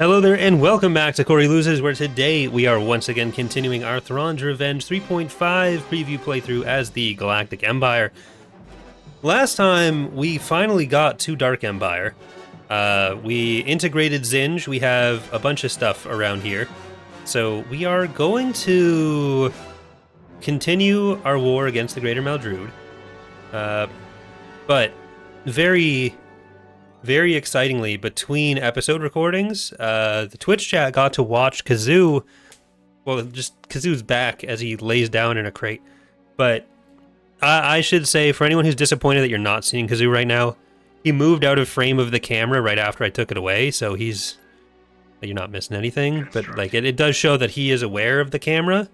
Hello there, and welcome back to Corey Loses, where today we are once again continuing our Thrawn's Revenge 3.5 preview playthrough as the Galactic Empire. Last time, we finally got to Dark Empire. We integrated Zinj, we have a bunch of stuff around here. So we are going to continue our war against the Greater Maldrude. But very excitingly, between episode recordings, the Twitch chat got to watch Kazoo. Well, just Kazoo's back as he lays down in a crate. But I should say, for anyone who's disappointed that you're not seeing Kazoo right now, he moved out of frame of the camera right after I took it away, so you're not missing anything. But like it does show that he is aware of the camera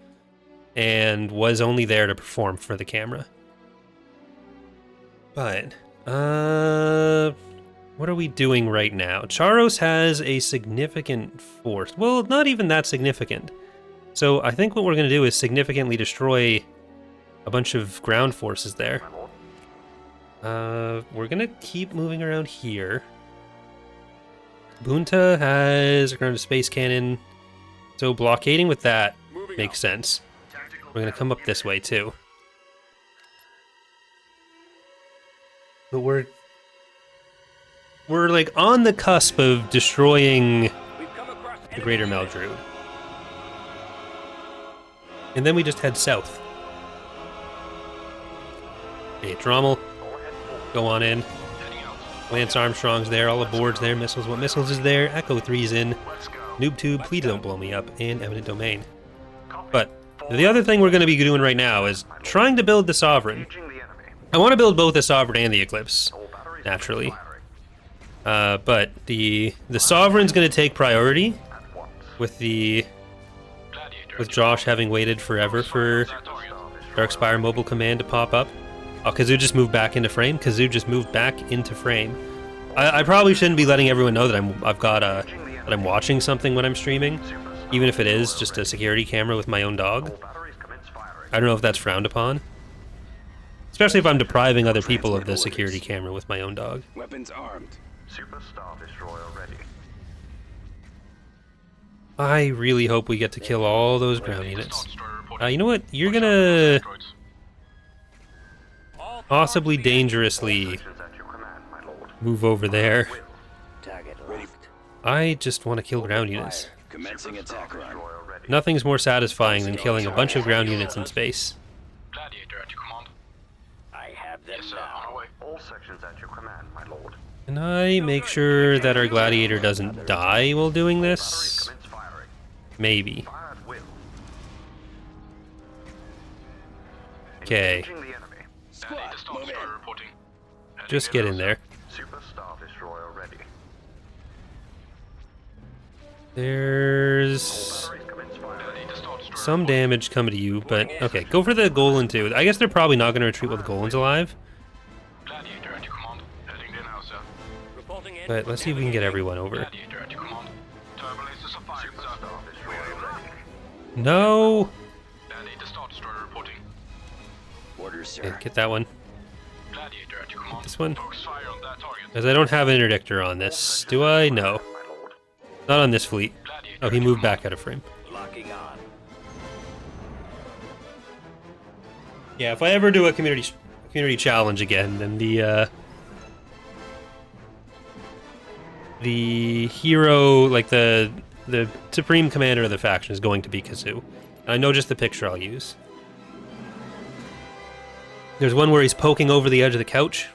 and was only there to perform for the camera. But what are we doing right now? Charros has a significant force. Well, not even that significant. So I think what we're going to do is significantly destroy a bunch of ground forces there. We're going to keep moving around here. Bunta has a ground space cannon. So blockading with that makes sense. We're going to come up this way too. But we're like on the cusp of destroying the Greater Maldrude. And then we just head south. Okay, Drommel, go on in. Lance Armstrong's there, all aboard's there, missiles, what missiles is there? Echo 3's in. Noob Tube, please don't blow me up, and Eminent Domain. But the other thing we're going to be doing right now is trying to build the Sovereign. I want to build both the Sovereign and the Eclipse, naturally. But the Sovereign's going to take priority with Josh having waited forever for Darkspire Mobile Command to pop up. Oh, Kazoo just moved back into frame. Kazoo just moved back into frame. I probably shouldn't be letting everyone know that I'm watching something when I'm streaming, even if it is just a security camera with my own dog. I don't know if that's frowned upon. Especially if I'm depriving other people of the security camera with my own dog. Weapons armed. Super Star Destroyer ready. I really hope we get to kill all those ground units. You know what? You're gonna possibly dangerously move over there. I just want to kill ground units. Commencing attack run. Nothing's more satisfying than killing a bunch of ground units in space. I have them now. All sections at your command, my lord. Can I make sure that our gladiator doesn't die while doing this? Maybe. Okay. Just get in there. Super Star Destroyer ready. There's some damage coming to you, but okay, go for the Golan too. I guess they're probably not going to retreat while the Golan's alive. But let's see if we can get everyone over. No! Okay, get that one. Get this one. Because I don't have an interdictor on this. Do I? No. Not on this fleet. Oh, he moved back out of frame. Yeah, if I ever do a community challenge again, then the hero, like the supreme commander of the faction, is going to be Kazoo. I know just the picture I'll use. There's one where he's poking over the edge of the couch.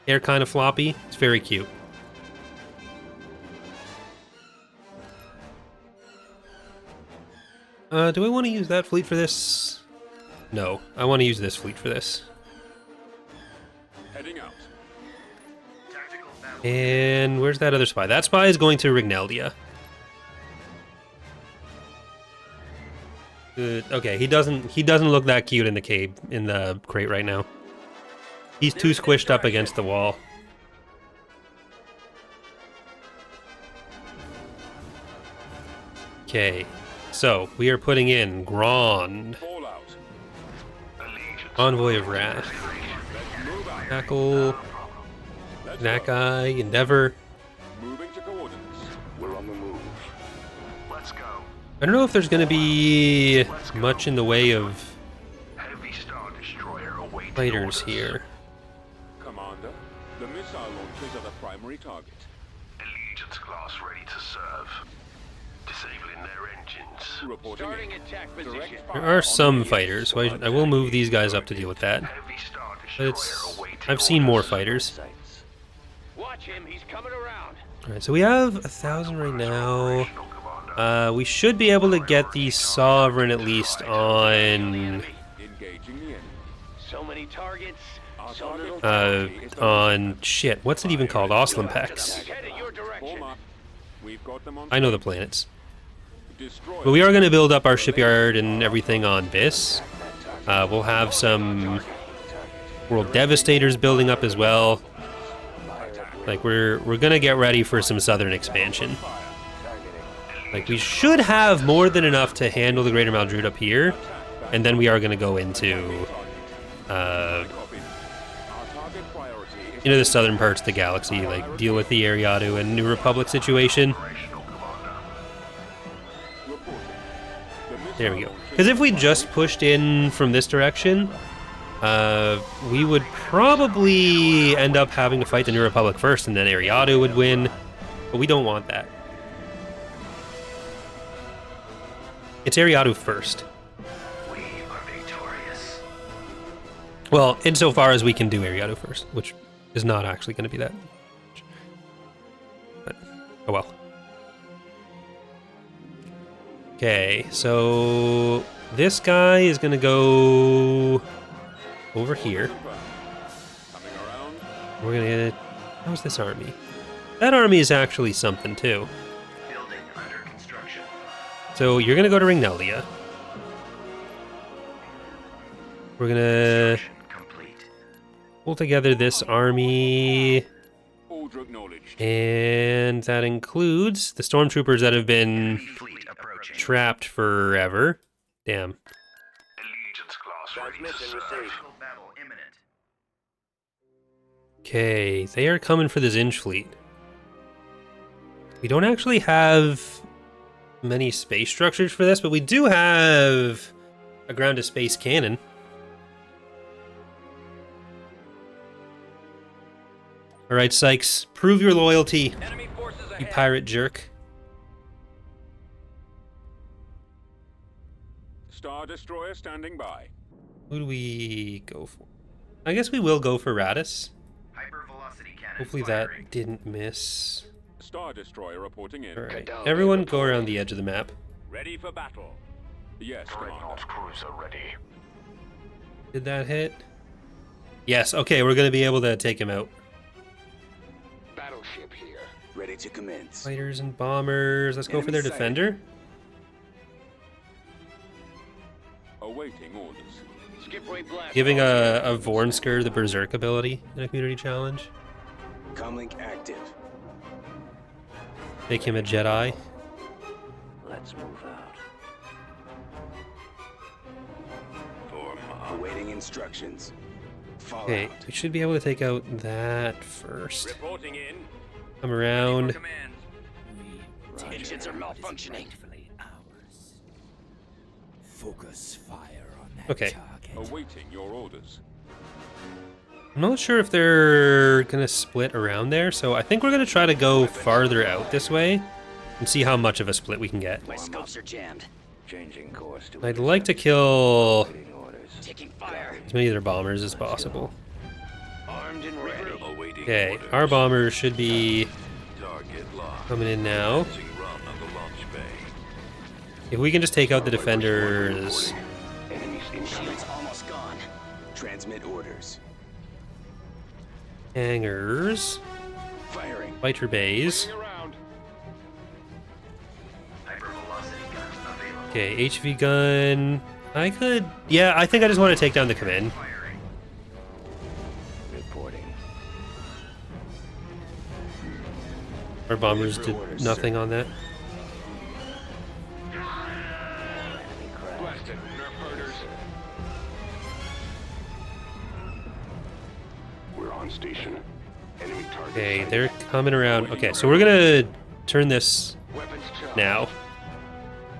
Hair kind of floppy. It's very cute. Do I want to use that fleet for this? No, I want to use this fleet for this. Heading out. And where's that other spy? That spy is going to Ringneldia. Good. Okay, he doesn't look that cute in the crate right now. He's too squished up against the wall. Okay, so we are putting in Grand, Envoy of Wrath, Tackle, Nakai, Endeavor, We're on the move. Let's go. I don't know if there's going to be much in the way of Heavy Star Destroyer awaiting fighters orders. here. Commander, the missile launchers are the primary target. Allegiance class ready to serve. Disabling their engines. Reporting Starting in. attack Direct position. fire There are on some enemy fighters, so asteroid I will move these guys up to deal with that. Heavy Star But Destroyer awaiting I've seen more orders. fighters. Watch him, he's coming around. Alright, so we have 1,000 right now. Operational, Commander. We should be able to get the Sovereign at least on Engaging the enemy. So many targets, Our so little target on shit. What's it even called? Oslimpex. He's headed your direction. Form up. We've got them on. I know the planets. Destroy. But we are going to build up our shipyard and everything on this. We'll have some World Devastators building up as well. Like we're gonna get ready for some southern expansion. Like we should have more than enough to handle the Greater Maldrude up here, and then we are gonna go into Our target priority is into the southern parts of the galaxy, like deal with the Ariadu and New Republic situation. Operational, Commander. reporting. The missile There we go. launchers Because if we just pushed in from this direction, we would probably end up having to fight the New Republic first, and then Ariadu would win. But we don't want that. It's Ariadu first. We are victorious. Well, insofar as we can do Ariadu first, which is not actually going to be that much. But, oh well. Okay, so this guy is going to go over here. coming around. We're going to... How's this army? That army is actually something, too. Building under construction. So you're going to go to Ringneldia. We're going to Complete. pull together this army, Order acknowledged. and that includes the stormtroopers that have been Fleet approaching. trapped forever. Damn. Allegiance class ready to Transmission serve. received. Battle imminent. Okay, they are coming for the Zinj fleet. We don't actually have many space structures for this, but we do have a ground-to-space cannon. All right, Sykes, prove your loyalty, Enemy forces you ahead. pirate jerk. Star Destroyer standing by. Who do we go for? I guess we will go for Radis. Hypervelocity cannon. Hopefully firing. that didn't miss. Star Destroyer reporting in. All right, everyone go around the edge of the map. Ready for battle. Yes, Commander. Dreadnought cruiser ready. Did that hit? Yes, okay, we're going to be able to take him out. Battleship here. Ready to commence. Fighters and bombers. Let's go for their Enemy sighted. defender. Awaiting orders. Skipway blast. Giving a Vornsker the Berserk ability in a community challenge. Comlink active. Make him a Jedi. Let's move out. Form awaiting instructions. Fallout. Okay, we should be able to take out that first. Reporting in. Come around. Command. Engines are malfunctioning. Focus fire on that Okay. target. Awaiting your orders. I'm not sure if they're gonna split around there, so I think we're gonna try to go farther out this way and see how much of a split we can get. My scopes are jammed. Changing course to I'd like to kill orders. Taking fire. as many of their bombers as possible. Armed and ready. Awaiting Okay, our bombers should be Target locked. coming in now. Run on the launch bay. If we can just take out the defenders. Enemies Shields almost gone. Transmit orders. Hangars. Firing. Fighter bays. Around. Hypervelocity gun available. Okay, HV gun. I could... Yeah, I think I just want to take down the command. Firing. Reporting. Our bombers did nothing on that. Enemy crash. Blasted. Nerf herders. We're on station. Enemy target. Okay, they're coming around. Okay, so we're gonna turn this Weapons charged. now.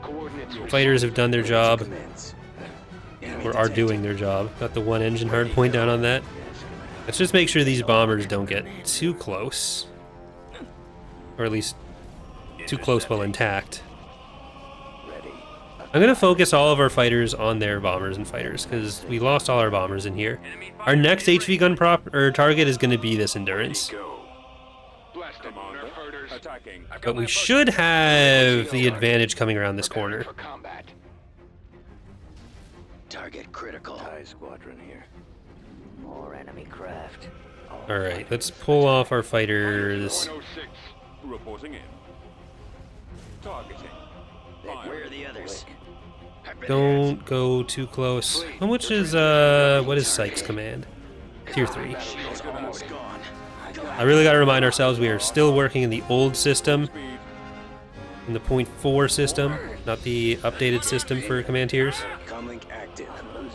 Coordinates Fighters have done their job, Commands. Enemy or are detected. doing their job. Got the one engine hard point down on that. Let's just make sure these bombers don't get too close. Or at least too close while intact. Ready. I'm gonna focus all of our fighters on their bombers and fighters, because we lost all our bombers in here. Our next HV gun target is gonna be this endurance. Go. blasted. Commander, Nerf herders. attacking. But we should have the advantage coming around this corner. For combat. Target critical. TIE squadron here. More enemy craft. Alright, let's pull off our fighters. 106. Reporting in. Targeting. Where are the others? Don't go too close. How much is, what is Sykes' command? Tier 3. Shield's almost gone. I really gotta remind ourselves we are still working in the old system, in the .4 system, not the updated system for command tiers. Comlink active.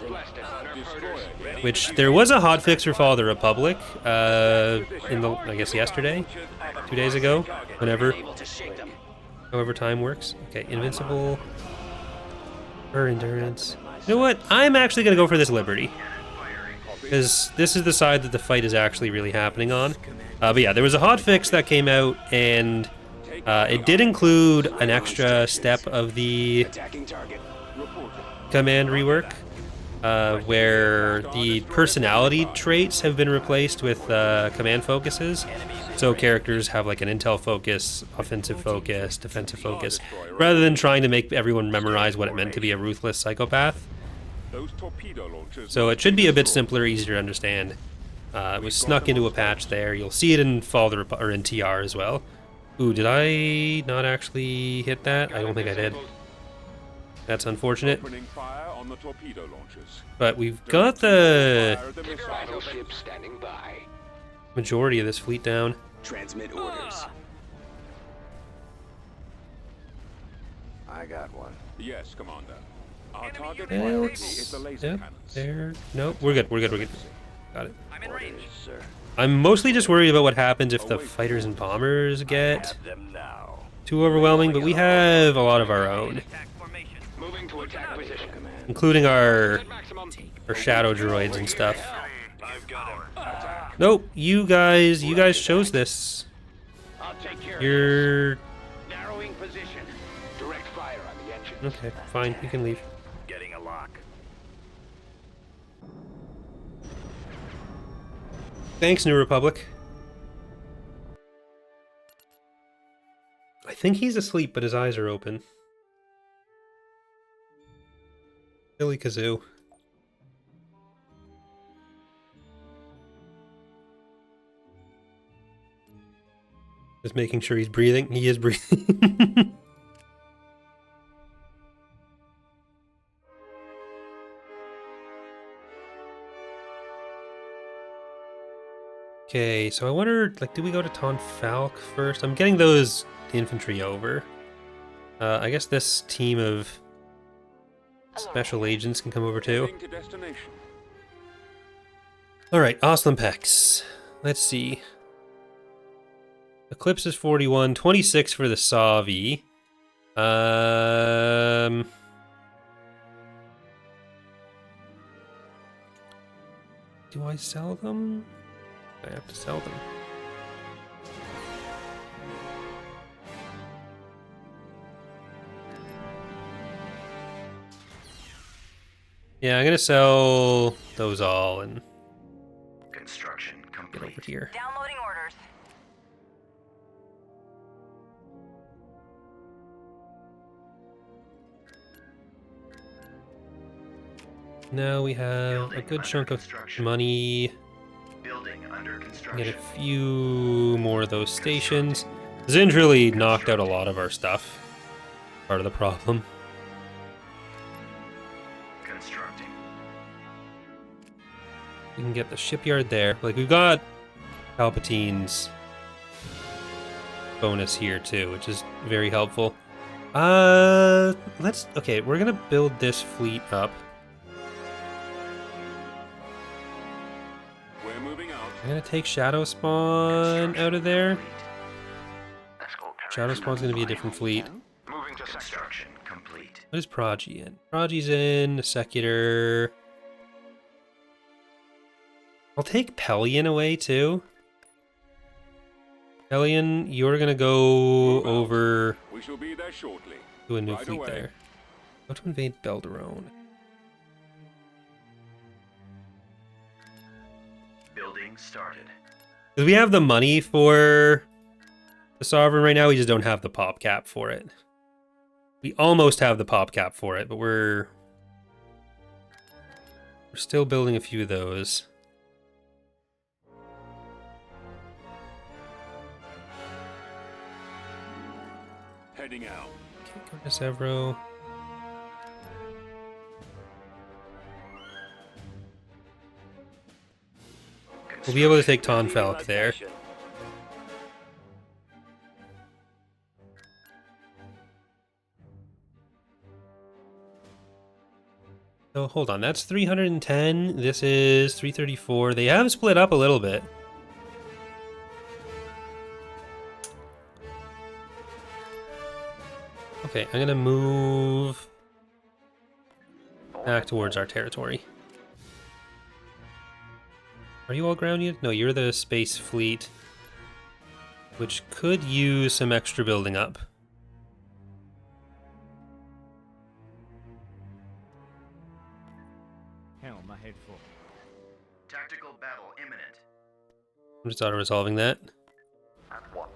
Blasted. Nerf herders. Which, there was a hotfix for Fall of the Republic, in the, I guess yesterday? 2 days ago? Whenever. Able to shake them. However time works. Okay, invincible. Or endurance. You know what? I'm actually gonna go for this Liberty. Because this is the side that the fight is actually really happening on. But yeah, there was a hotfix that came out, and it did include an extra step of the Attacking target. command rework, where the personality traits have been replaced with command focuses. So characters have like an intel focus, offensive focus, defensive focus, rather than trying to make everyone memorize what it meant to be a ruthless psychopath. Those torpedo launchers. So it should be a bit simpler, easier to understand. It was snuck into a patch there. You'll see it in or in TR as well. Ooh, did I not actually hit that? I don't think I did. That's unfortunate. Opening fire on the torpedo launchers. But we've got the Fire the missile. Battleship standing by. majority of this fleet down. Transmit orders. I got one. Yes, Commander. Our target priority is the laser Yep, cannons. there. Nope, we're good, we're good, we're good. Got it. Orders, sir. I'm mostly just worried about what happens if the fighters and bombers get Them now. too overwhelming, but we have a lot of our own, Moving to attack position. including our Maximum. shadow droids and stuff. I've got him. Nope, you guys chose this. I'll take care of You're... this. Narrowing position. Direct fire on the engine. Okay, fine, you can leave. Getting a lock. Thanks, New Republic. I think he's asleep, but his eyes are open. Silly Kazoo. Just making sure he's breathing. He is breathing. Okay, so I wonder, like, do we go to Ton-Falk first? I'm getting those infantry over. I guess this team of special agents can come over too. Heading to destination. Alright, Oslimpex. Let's see. Eclipse is 41, 26 for the Savi. Do I sell them? I have to sell them. Yeah, I'm gonna sell those all and Construction get complete. over here. Downloading orders. Now we have a good chunk of money. Building under Get a construction. few more of those stations. Zinj really knocked out a lot of our stuff. Part of the problem. Constructing. We can get the shipyard there. Like, we've got Palpatine's bonus here too, which is very helpful. Okay, we're gonna build this fleet up. We're moving out. I'm gonna take Shadow Spawn out of there. Shadow Spawn's gonna be a different fleet. Moving to sector. Construction complete. What is Prodigy in? Prodigy's in, Secular. I'll take Pelion away too. Pelion, you're gonna go over We shall be there shortly. to a new Right fleet away. there. How to invade Alderaan. Building started. Because we have the money for the Sovereign right now, we just don't have the pop cap for it. We almost have the pop cap for it, but we're still building a few of those. Heading out. Okay, go to Severo. We'll be able to take Ton-Falk there. So hold on, that's 310. This is 334. They have split up a little bit. Okay, I'm gonna move back towards our territory. Are you all grounded? No, you're the space fleet, which could use some extra building up. Helm ahead for. Tactical battle imminent. I'm just auto-resolving that. At once.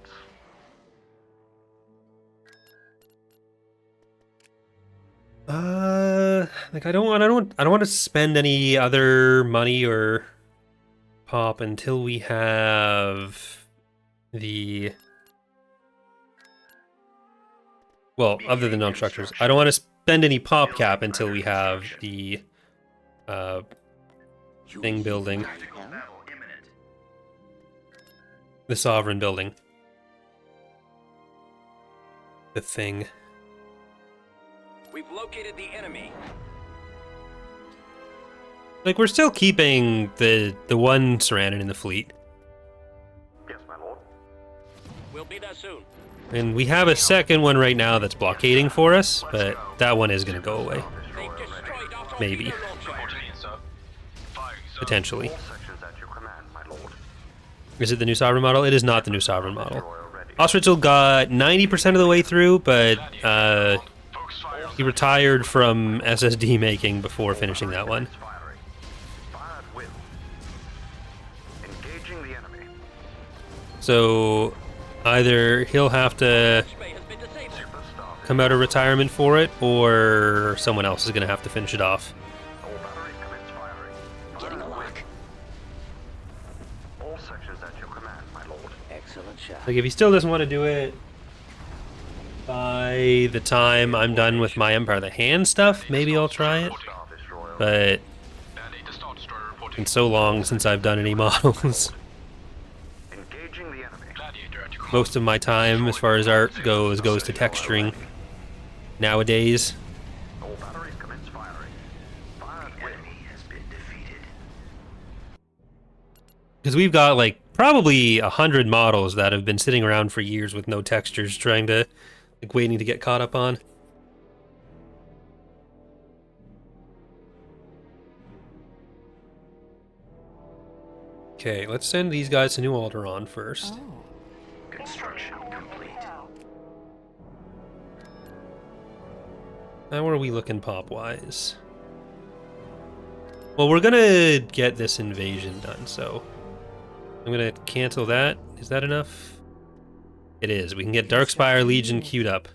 Like I don't want to spend any other money or pop until we have the, well, other than non-structures. I don't want to spend any pop cap until we have the thing building, Tactical battle imminent. the Sovereign building. The thing. We've located the enemy. Like, we're still keeping the one Sarannin in the fleet. Yes, my lord. We'll be there soon. And we have a second one right now that's blockading for us, but that one is going to go away. They've destroyed our Maybe. torpedo launcher. Potentially. All sections at your command, my lord. Is it the new Sovereign model? It is not the new Sovereign model. Ostrichel got 90% of the way through, but he retired from SSD making before finishing that one. Firing. Fire at will. Engaging the enemy. So either he'll have to Bay has been disabled. Superstar. come out of retirement for it, or someone else is going to have to finish it off. All batteries commence firing. Getting a lock. All sections at your command, my lord. Excellent shot. Like, if he still doesn't want to do it by the time I'm done with my Empire of the Hand stuff, maybe I'll try it. Star destroyer. But it's been so long since I've done any models. Engaging the enemy. Most of my time, as far as art goes to texturing nowadays. All batteries commence firing. Fire at will. Enemy has been defeated. Because we've got, like, probably 100 models that have been sitting around for years with no textures, trying to, like, waiting to get caught up on. Okay, let's send these guys to New Alderaan first. Construction complete. Now, where are we looking pop-wise? Well, we're gonna get this invasion done, so I'm gonna cancel that. Is that enough? It is. We can get Darkspire Legion queued up.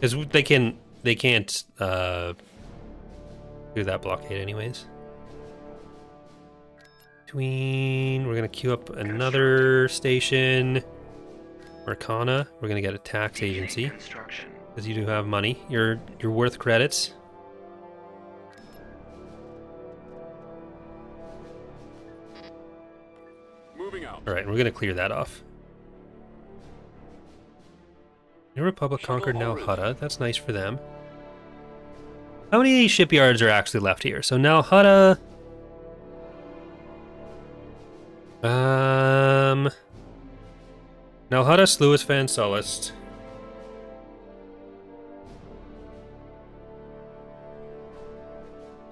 Because they can't do that blockade anyways. We're gonna queue up another station. Arcana. We're gonna get a tax agency. Construction. Because you do have money. You're worth credits. Moving out. Alright, we're gonna clear that off. New Republic conquered Nalhutta. That's nice for them. How many shipyards are actually left here? So Nalhutta Nalhada, Lewis, Van Sullust.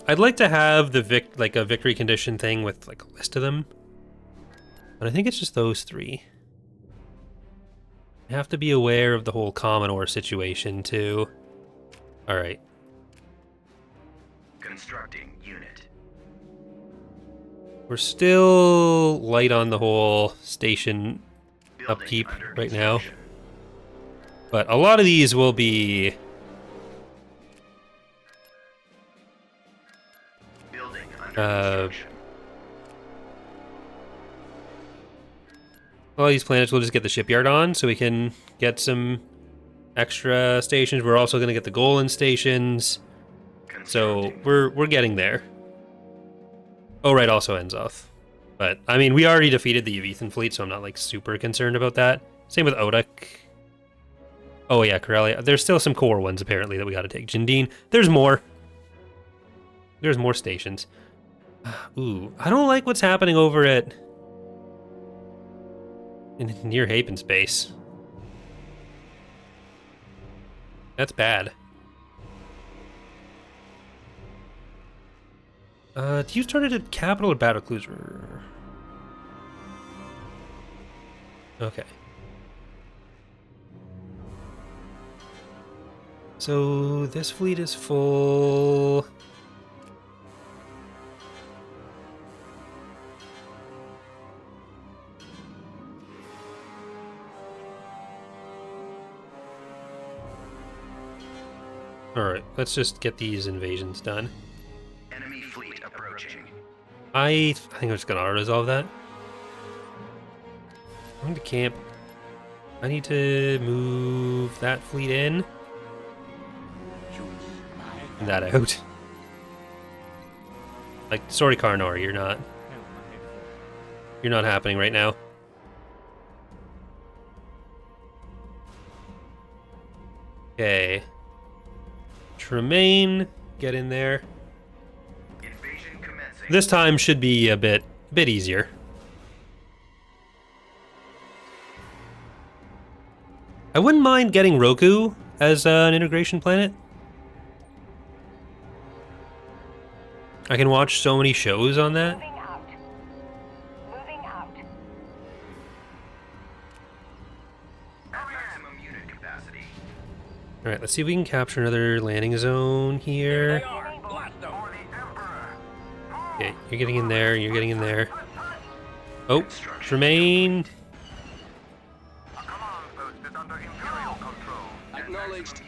I'd like to have the a victory condition thing with like a list of them, but I think it's just those three. I have to be aware of the whole Commodore situation too. All right. Constructing unit. We're still light on the whole station Building upkeep under right now, construction. but a lot of these will be Building under construction. a lot of these planets we'll just get the shipyard on so we can get some extra stations. We're also going to get the Golan stations, so we're getting there. Oh, right, also Enzoth. But, I mean, we already defeated the Yvethan fleet, so I'm not, like, super concerned about that. Same with Odak. Oh, yeah, Corellia. There's still some core ones, apparently, that we gotta take. Jindine. There's more. There's more stations. Ooh, I don't like what's happening over at... near Hapans base. That's bad. Do you start it at capital or battlecruiser? Okay. So this fleet is full. Alright, let's just get these invasions done. Enemy fleet approaching. I think I'm just gonna auto-resolve that. I'm going to camp. I need to move that fleet in. And that out. Like, sorry, Karnor, you're not happening right now. Okay. Tremaine, get in there. Invasion commencing. This time should be a bit easier. I wouldn't mind getting Roku as an integration planet. I can watch so many shows on that. Moving out. Moving out. Maximum unit capacity. Alright, let's see if we can capture another landing zone here. Okay, you're getting in there, you're getting in there. Oh, Tremaine. Acknowledged.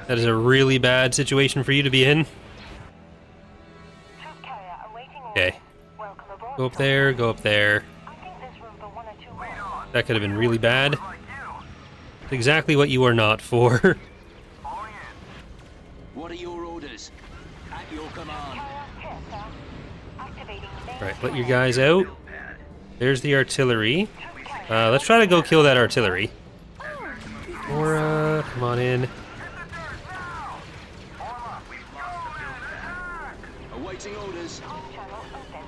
That is a really bad situation for you to be in. Troop carrier awaiting orders. Okay, Welcome aboard. go up there, go up there. I think there's room for one or two more. That could have been really bad. It's exactly what you are not for. What are your orders? At your command. Carrier here, sir. Activating main Alright, let your guys out. Build pad. There's the artillery. Let's try to go kill that artillery. Aura, come on in. Awaiting orders. channel open.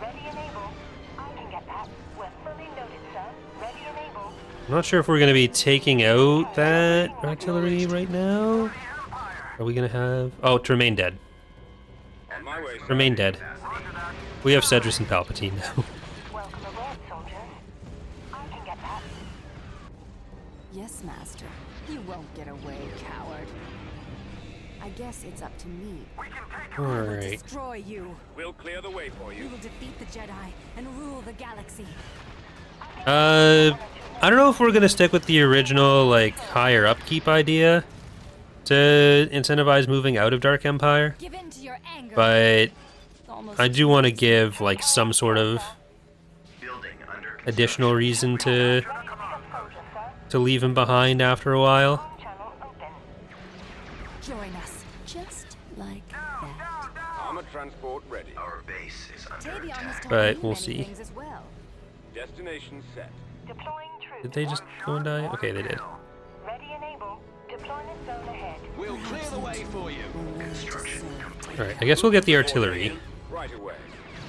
Ready and able. I can get that. We're fully loaded, sir. Ready and able. I'm not sure if we're going to be taking out that artillery right now. Are we going to have... Oh, Tremaine dead. On my way, sir. Tremaine dead. We have Cedrus and Palpatine now. Welcome aboard, soldiers. I can get that. Yes, Master. You won't get away, coward. I guess it's up to me. Alright. Destroy you. We'll clear the way for We you. will defeat the Jedi and rule the galaxy. I don't know if we're going to stick with the original, like, higher upkeep idea to incentivize moving out of Dark Empire. Give in to your anger. But Almost I do want to give, like, some sort of Building under additional reason to leave him behind after a while. Channel open. join us. Just like that. Armor transport ready. Our base is under Tavion has attack. told But me we'll many see. things as well. Destination set. Deploying troops. Did they just go and die? Okay, they did. Ready and able. Deployment zone ahead. We'll clear the way for you. Construction complete. Alright, I guess we'll get the artillery. Right away.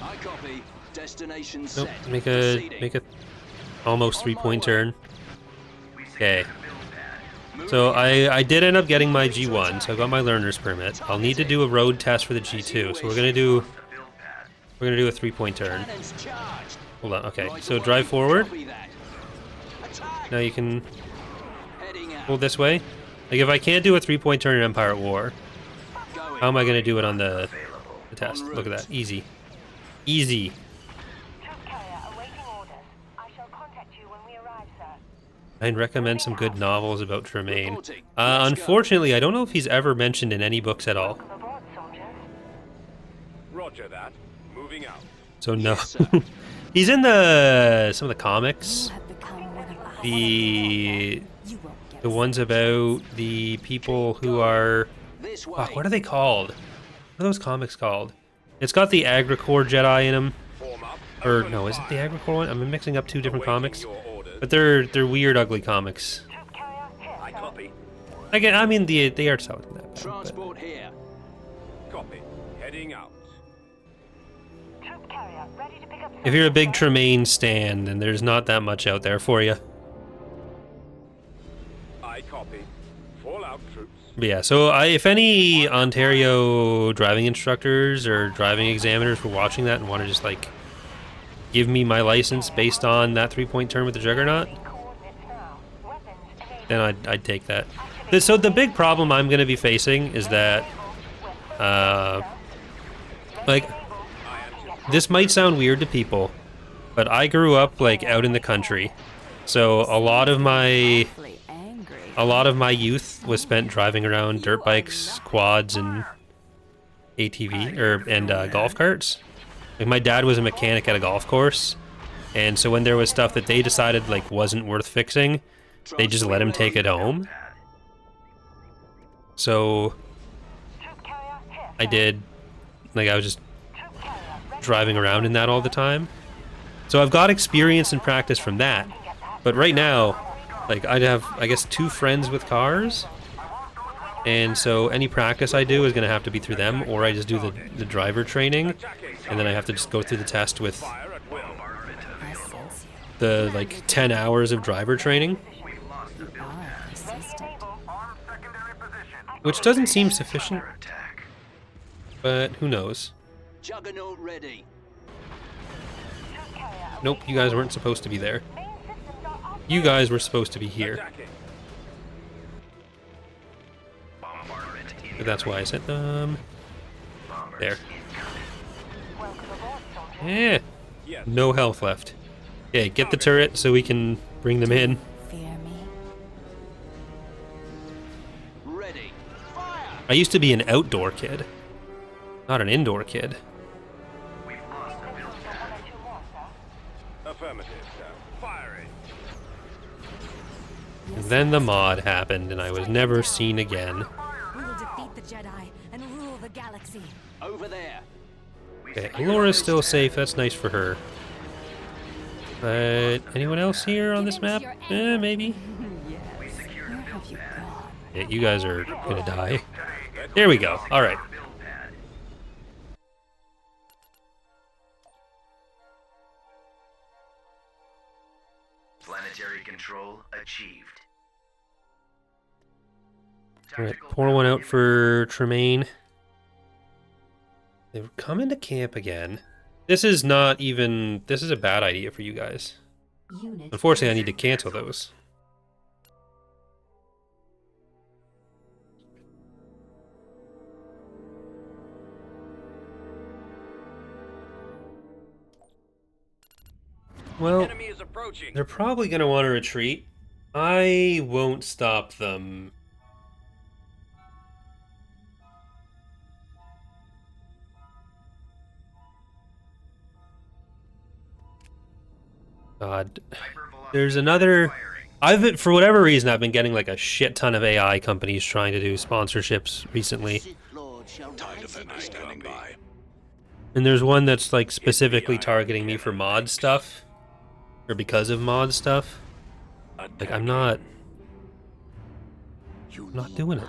I copy. Destination Nope, set. make Proceeding. a almost 3-point turn. We secured Okay. the build pad. So I did end up getting my G1, so I got my learner's permit. I'll need to do a road test for the G2, so we're gonna do a 3-point turn. Cannons charged. Hold on, okay. Right So away. drive forward. Copy that. Attack. Now you can Heading out. hold this way. Like if I can't do a 3-point turn in Empire at War, Going. how am I gonna do it on the test? Look at that, easy, easy. Troop carrier awaiting orders. I shall contact you when we arrive, sir. I'd recommend some good novels about Tremaine. Reporting. Let's go. Unfortunately, I don't know if he's ever mentioned in any books at all. Welcome aboard, soldiers. Roger that. Moving out. So no. Yes, sir. He's in some of the comics. You have become one of us. The You won't get the ones about the people who are This way. fuck, what are they called? What are those comics called? It's got the Agricore Jedi in them. Form up. Or Open no, is it the fire. Agricore one? I'm mixing up two different Awaiting comics. your orders. But they're weird, ugly comics. Troop carrier here, I sir. copy. I mean the art's not that bad, but Transport here. Copy. Heading out. Troop carrier ready to pick up. if you're a big soldiers, Tremaine stan, then there's not that much out there for you. I copy. Fall out, troops. But yeah, so if any Ontario driving instructors or driving examiners were watching that and want to just like give me my license based on that 3-point turn with the Juggernaut, coordinates now. Weapons enabled. then I'd take that. So the big problem I'm going to be facing is that, like, this might sound weird to people, but I grew up like out in the country, so a lot of my awfully angry. youth was spent driving around dirt bikes, quads, and ATV and golf carts. Like my dad was a mechanic at a golf course, and so when there was stuff that they decided like wasn't worth fixing, they just let him take it home. So Troop carrier here, I did, like I was just troop carrier ready. driving around in that all the time. So I've got experience and practice from that. But right now, like I'd have, I guess, 2 friends with cars. And so any practice I do is going to have to be through them, or I just do the driver training. And then I have to just go through the test with Fire at will. I sense you. the like 10 hours of driver training, You are persistent. which doesn't seem sufficient, but who knows. Juggernaut ready. Troop carrier Nope, you guys weren't supposed to be there. main systems are up. You guys were supposed to be here. Attacking. But that's why I sent them there. Welcome aboard, soldiers. Yeah, Yes. no health left. Okay, get the turret so we can bring them in. Fear me. Ready. Fire. I used to be an outdoor kid, not an indoor kid. One or two more, sir. Affirmative, sir. Firing. And then the mod happened, and I was never seen again. We will defeat the Jedi and rule the galaxy. Over there. Okay, Laura's still safe. That's nice for her. But anyone else here on this map? Maybe. Where have you gone? Yeah, you guys are gonna die. There we go. All right. Planetary control achieved. All right. Pour one out for Tremaine. They've come into camp again. This is not even. This is a bad idea for you guys. Unfortunately, I need to cancel those. Well, Enemy is approaching. they're probably going to want to retreat. I won't stop them. God. There's another... for whatever reason, I've been getting like a shit ton of AI companies trying to do sponsorships recently. Time defender standing by. And there's one that's like specifically targeting me for mod stuff. Or because of mod stuff. Like, I'm not doing it.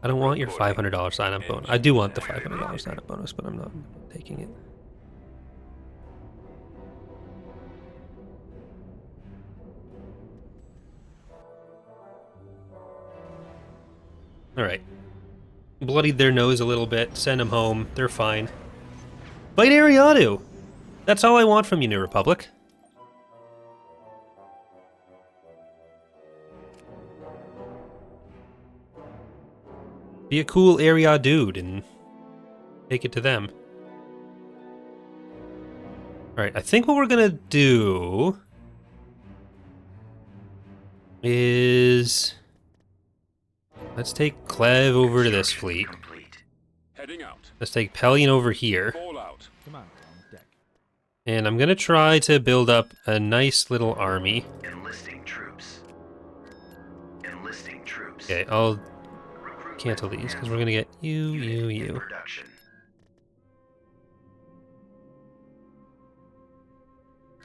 I don't want your $500 sign-up bonus. I do want the $500 sign-up bonus, but I'm not taking it. Alright. Bloodied their nose a little bit. Send them home. They're fine. Fight Ariadu! That's all I want from you, New Republic. Be a cool area dude and take it to them. Alright, I think what we're gonna do is let's take Clev over to this fleet. Heading out. Let's take Pelion over here. Fall out. And I'm gonna try to build up a nice little army. Enlisting troops. Enlisting troops. Okay, I'll cancel these because we're gonna get you. Production.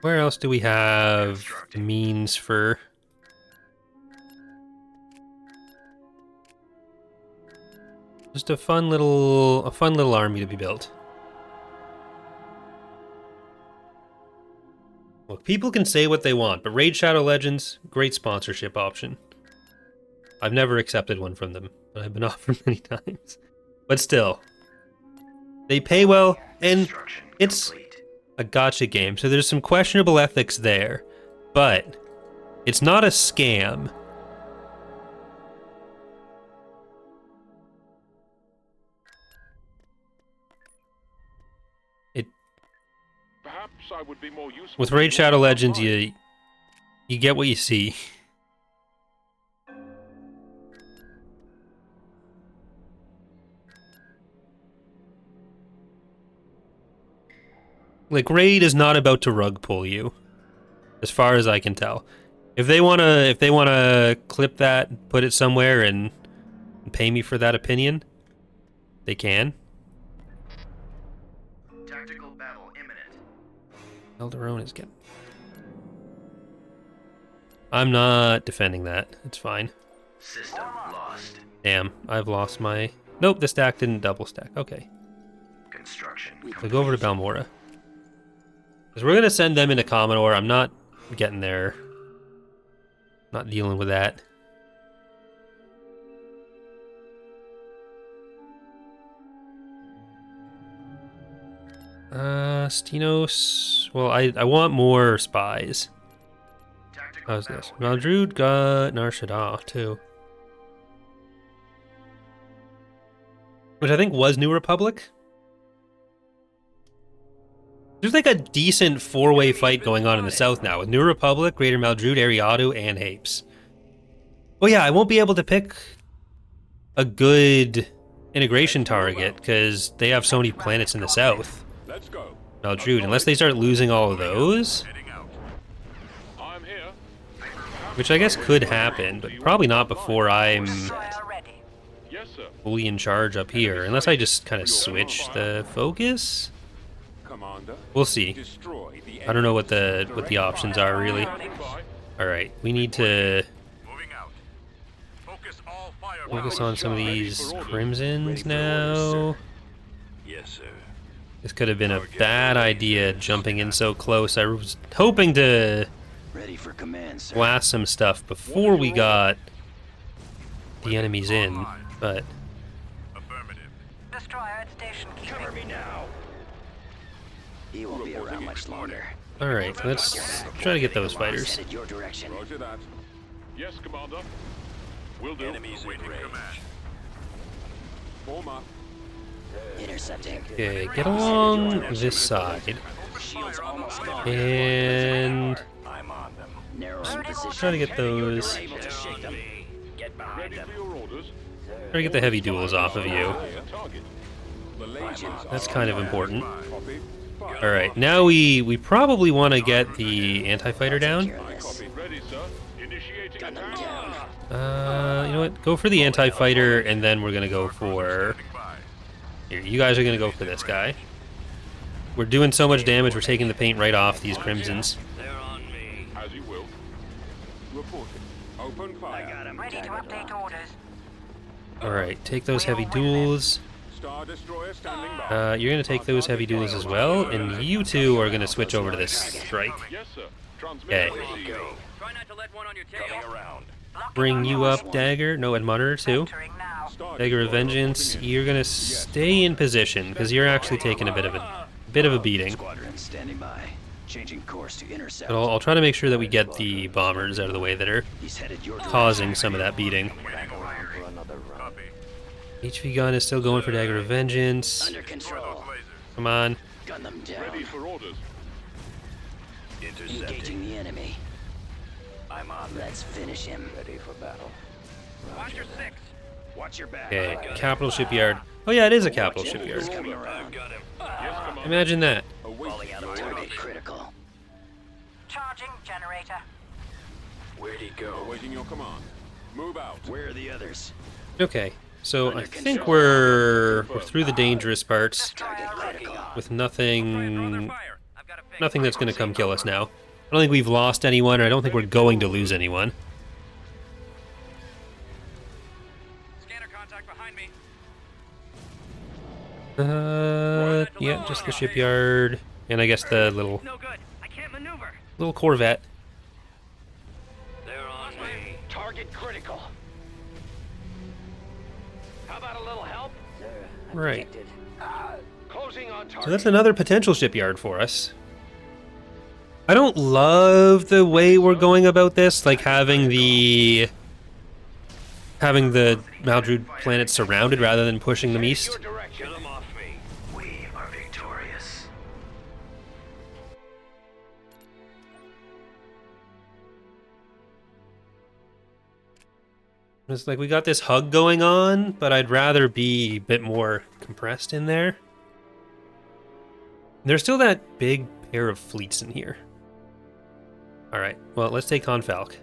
Where else do we have means for? Just a fun little army to be built. Look, people can say what they want, but Raid Shadow Legends, great sponsorship option. I've never accepted one from them, but I've been offered many times. But still, they pay well, and it's a gacha game, so there's some questionable ethics there, but it's not a scam. Perhaps I would be more useful. With Raid Shadow Legends, you get what you see. Like, Raid is not about to rug pull you, as far as I can tell. If they wanna clip that, put it somewhere, and pay me for that opinion, they can. Tactical battle imminent. Alderaan is getting. I'm not defending that. It's fine. System lost. Damn, I've lost my. Nope, the stack didn't double stack. Okay, Construction. so go over to Balmora. Because we're gonna send them into Commodore. I'm not getting there. Not dealing with that. Stinos. Well, I want more spies. How's this? Maldrude got Nar Shaddaa too. Which I think was New Republic. There's like a decent four-way fight going on in the south now with New Republic, Greater Maldrude, Ariadu, and Hapes. Oh yeah, I won't be able to pick a good integration target because they have so many planets in the south. Let's go. Maldrude, unless they start losing all of those, Heading out. I'm here. which I guess could happen, but probably not before I'm Yes, sir. fully in charge up here, unless I just kind of switch the focus. Commander. We'll see. Destroy the I don't know what the options are really. All right, we need to Moving out. Focus all fire. focus on some of these crimsons now. Yes, sir. This could have been a bad idea jumping in so close. I was hoping to Ready for command, sir. blast some stuff before we got the enemies in, but Affirmative. Destroyer at station keeping. Cover me now. He won't be around much longer. all right, let's try to get those fighters. Headed your direction. Roger that. Yes, Commander. Will do. Enemies in range. Form up. Intercepting. Okay, get along this side, Shields almost gone. and I'm on them. Narrowing position. try to get those. Able to shake them. Get behind Ready them. for your orders. Try to get the heavy duels off of you. Clear target. The lasers That's are kind of on. important. Copy. Fire. All right, now we probably want to get the anti-fighter down. Care of this. Copy. Ready, sir. Initiating Gun them attack. down. You know what? Go for the anti-fighter, and then we're gonna go for. Here, you guys are gonna go for this guy. We're doing so much damage, we're taking the paint right off these crimsons. They're on me. As you will. Reporting. Open fire. Ready to update orders. All right, take those heavy duels. Star Destroyer standing by. You're gonna take those heavy duels as well, and you two are gonna switch over to this strike. Yes, sir. Transmit. Okay. Try not to let one on your tail. Coming around. Bring you up, Dagger. No, Admonitor too. Dagger of Vengeance. You're gonna stay in position because you're actually taking a bit of a beating. Squadron standing by. Changing course to intercept. But I'll try to make sure that we get the bombers out of the way that are He's headed your causing some of that beating. HV gun is still going for Dagger of Vengeance. Under control. Come on. Gun them down. Ready for orders. Engaging the enemy. I'm on. Let's finish him. Ready for battle. Watch your six. Watch your back. Okay, Capital Shipyard. Oh yeah, it is a Capital Shipyard. Coming around. Imagine that. Falling out of target critical. Charging generator. Where'd he go? Awaiting your command. Move out. Where are the others? Okay, so I think we're through the dangerous parts Target critical. with nothing that's gonna come kill us now. I don't think we've lost anyone, or I don't think we're going to lose anyone. Scanner contact behind me. Yeah, just the shipyard, and I guess the little No good. I can't maneuver. Corvette. They're on me. Target critical. How about a little help? Right. Closing on target. So that's another potential shipyard for us. I don't love the way we're going about this, like having the Maldrude planet surrounded rather than pushing them east. Your direction. Get them off me. We are victorious. It's like we got this hug going on, but I'd rather be a bit more compressed in there. There's still that big pair of fleets in here. Alright, well, let's take Ton-Falk.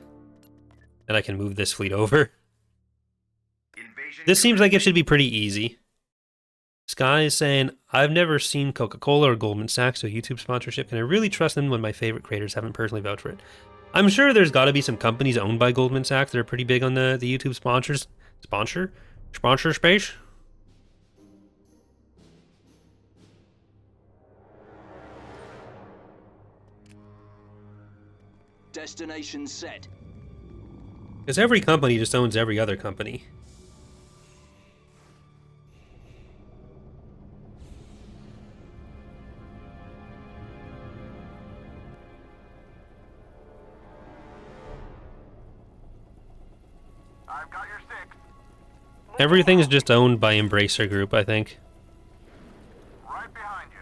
And I can move this fleet over. This seems like it should be pretty easy. Sky is saying, I've never seen Coca-Cola or Goldman Sachs do a YouTube sponsorship. Can I really trust them when my favorite creators haven't personally vouched for it? I'm sure there's got to be some companies owned by Goldman Sachs that are pretty big on the YouTube sponsor space. Destination set. Because every company just owns every other company. I've got your six. Everything's just owned by Embracer Group, I think. Right behind you.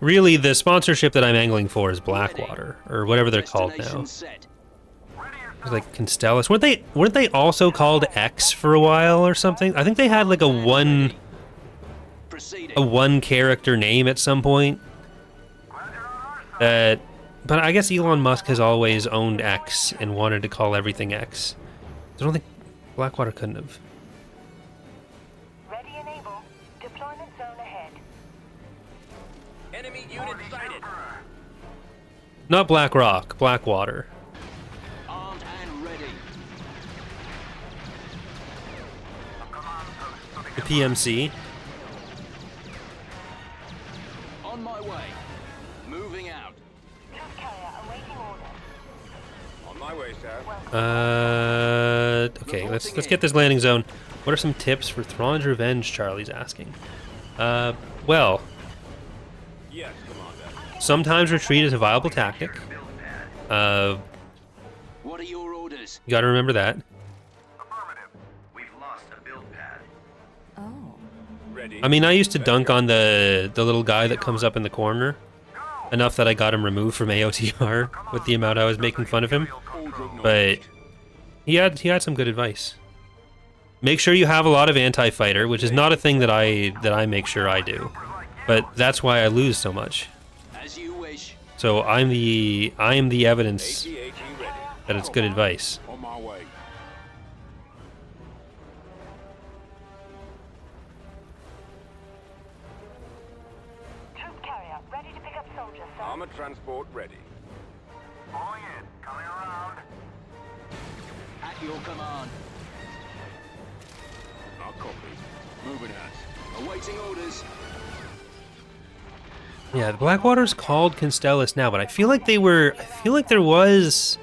Really, the sponsorship that I'm angling for is Blackwater, or whatever they're called now. Destination set. It's like Constellus. Weren't they also called X for a while or something? I think they had like a one character name at some point. But I guess Elon Musk has always owned X and wanted to call everything X. I don't think Blackwater couldn't have. Ready and able. Deployment zone ahead. Enemy unit sighted. Not Black Rock, Blackwater. Armed and ready. The PMC. On my way. Moving out. Troop carrier awaiting order. On my way, sir. Okay, let's get this landing zone. What are some tips for Thrawn's revenge? Charlie's asking. Well, Yes, Commander. sometimes retreat is a viable tactic. What are your orders? You gotta remember that. Affirmative. We've lost a build pad. Oh. Ready. I mean, I used to dunk on the little guy that comes up in the corner enough that I got him removed from AOTR with the amount I was making fun of him. But he had some good advice. Make sure you have a lot of anti-fighter, which is not a thing that I make sure I do. But that's why I lose so much. As you wish. So I am the evidence AT-AT ready. that it's good advice. On my way. Troop carrier ready to pick up soldiers, sir. Armored transport ready. Pulling in. Coming around. At your command. I'll copy. Moving out. Awaiting orders. Yeah, the Blackwater's called Constellus now, but I feel like there was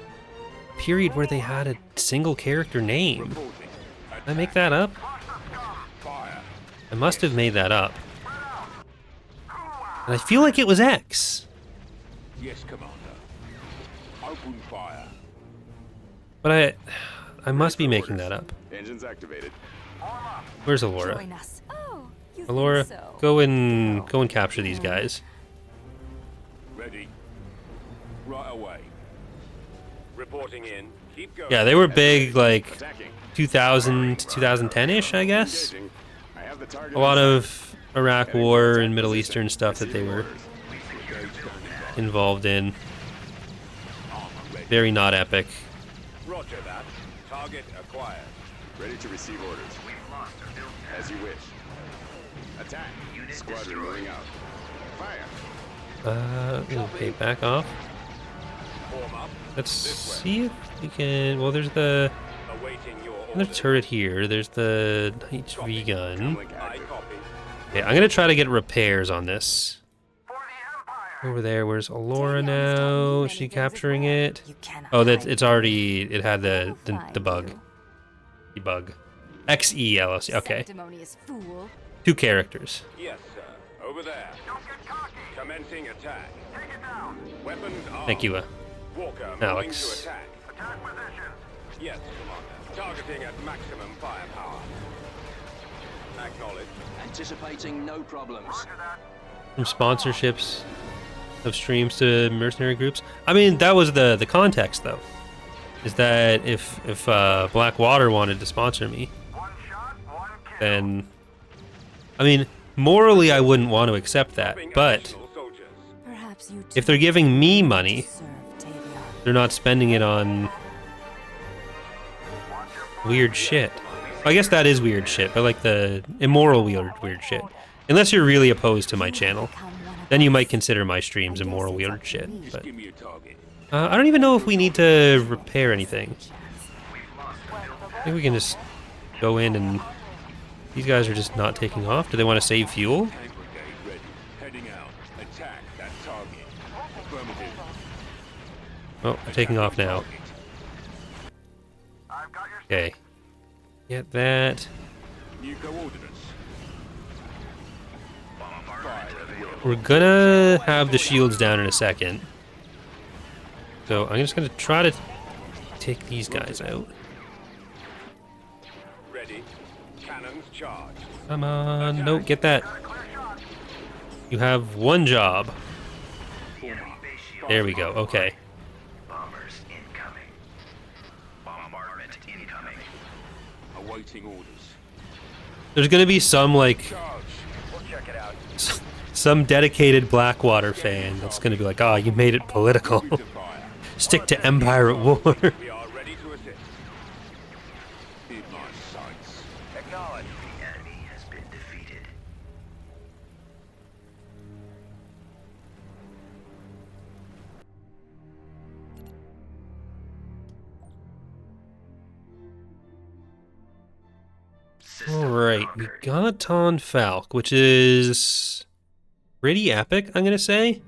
period where they had a single character name. Reporting. Did I make that up? Fire. I must have made that up. And I feel like it was X. Yes, Commander. Open fire. But I must be making that up. Engines activated. Where's Alora? Join us. Oh, you Alora, think so? go and capture these guys. Ready. Right away. Reporting in. Keep going. Yeah, they were big, like Attacking. 2000 to 2010-ish, I guess. Engaging. I have the target. A lot of Iraq War and Middle Eastern stuff that they were involved in. Very not epic. Roger that. Target acquired. Ready to receive orders. We've lost a build pad. As you wish. Attack. Unit Squadron destroyed. moving out. Fire. Okay, back off. Form up. Let's see if we can. Well, there's the Awaiting your another orders. turret here. There's the HV gun. Link I active. copy. Okay, I'm gonna try to get repairs on this. Over there, where's Alora now? Is she capturing it? You cannot Oh, that hide it's from already. It had the Find bug. you. The bug. XELS. Okay, Sanctimonious fool. 2 characters. Yes, sir. Over there. Commencing attack. Weapons armed. Thank you. Walker Alex. moving to attack. Attack position. Yes, Commander. Targeting at maximum firepower. Acknowledged. Anticipating no problems. From sponsorships of streams to mercenary groups. I mean, that was the context though. Is that if Blackwater wanted to sponsor me, then I mean, morally I wouldn't want to accept that. But Additional soldiers. Perhaps you if they're giving me money, serve Tavion. they're not spending it on weird shit. I guess that is weird shit, but like the immoral weird shit. Unless you're really opposed to my channel, then you might consider my streams immoral weird shit. But Give me a target. I don't even know if we need to repair anything. I think we can just go in and these guys are just not taking off. Do they want to save fuel? Tank brigade ready. Heading out. Attack that target. Affirmative. Oh, they're taking off now. Okay. Get that. New coordinates. We're gonna have the shields down in a second. So I'm just gonna try to take these guys out. Ready. Cannons charged. Come on, no, get that. You have one job. There we go, okay. Bombers incoming. Bombardment incoming. Awaiting orders. There's gonna be some, like, Charge. We'll check it out. some dedicated Blackwater fan that's gonna be like, oh, you made it political. Moving to fire. Stick to Empire at War. We are ready to assist. In my sights. Acknowledge. The enemy has been defeated. Alright, we got Ton-Falk, which is pretty epic, I'm gonna say.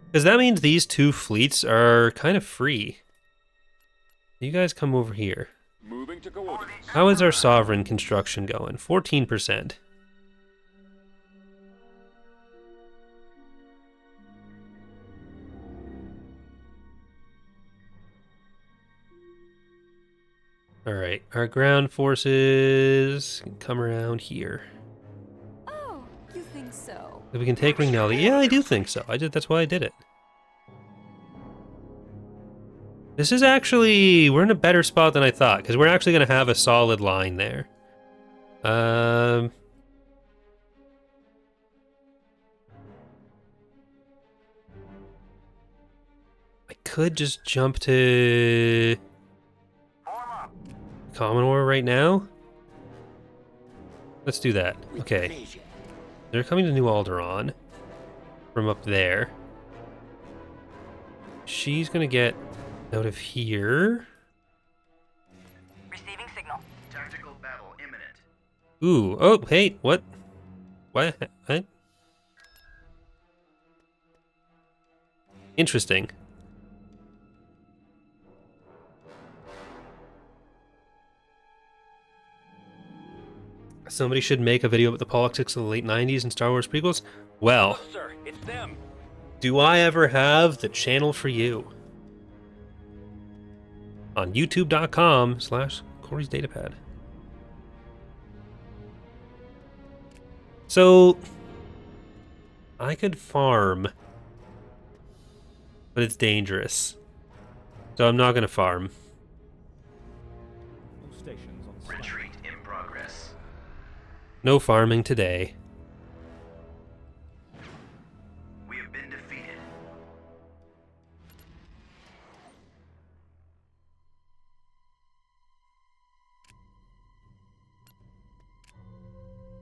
Because that means these 2 fleets are kind of free. You guys come over here. Moving to coordinates. How is our sovereign construction going? 14%. Alright, our ground forces can come around here. Oh, you think so? We can take Ringneldia. Yeah, I do think so. That's why I did it. This is actually, we're in a better spot than I thought, because we're actually going to have a solid line there. I could just jump to Commodore right now. Let's do that. Okay. They're coming to New Alderaan from up there. She's gonna get out of here. Receiving signal. Tactical battle imminent. Ooh, oh, hey, what? What? Interesting. Somebody should make a video about the politics of the late 90s and Star Wars prequels. Well, Look, sir, it's them. do I ever have the channel for you? On youtube.com/Corey's Datapad. So, I could farm, but it's dangerous. So I'm not going to farm. Retreat in progress. No farming today. We have been defeated.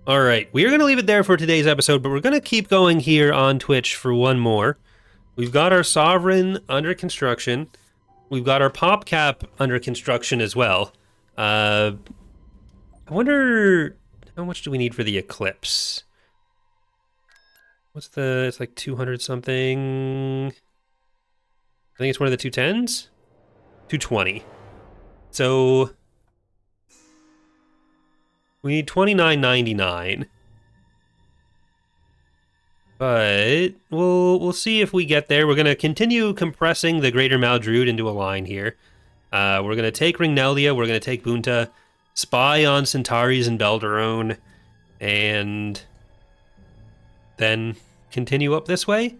All right, we are going to leave it there for today's episode, but we're going to keep going here on Twitch for one more. We've got our Sovereign under construction. We've got our PopCap under construction as well. I wonder how much do we need for the Eclipse? What's the... It's like 200 something. I think it's one of the 210s? 220. So... we need $29.99. But we'll see if we get there. We're going to continue compressing the Greater Maldrude into a line here. We're going to take Ringneldia, we're going to take Bunta, spy on Centauri's and Alderaan, and then continue up this way.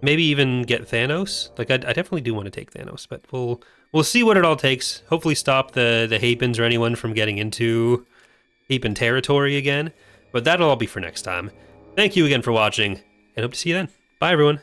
Maybe even get Thanos. Like, I definitely do want to take Thanos, but we'll see what it all takes. Hopefully stop the Hapans or anyone from getting into Hapan territory again. But that'll all be for next time. Thank you again for watching, and hope to see you then. Bye, everyone.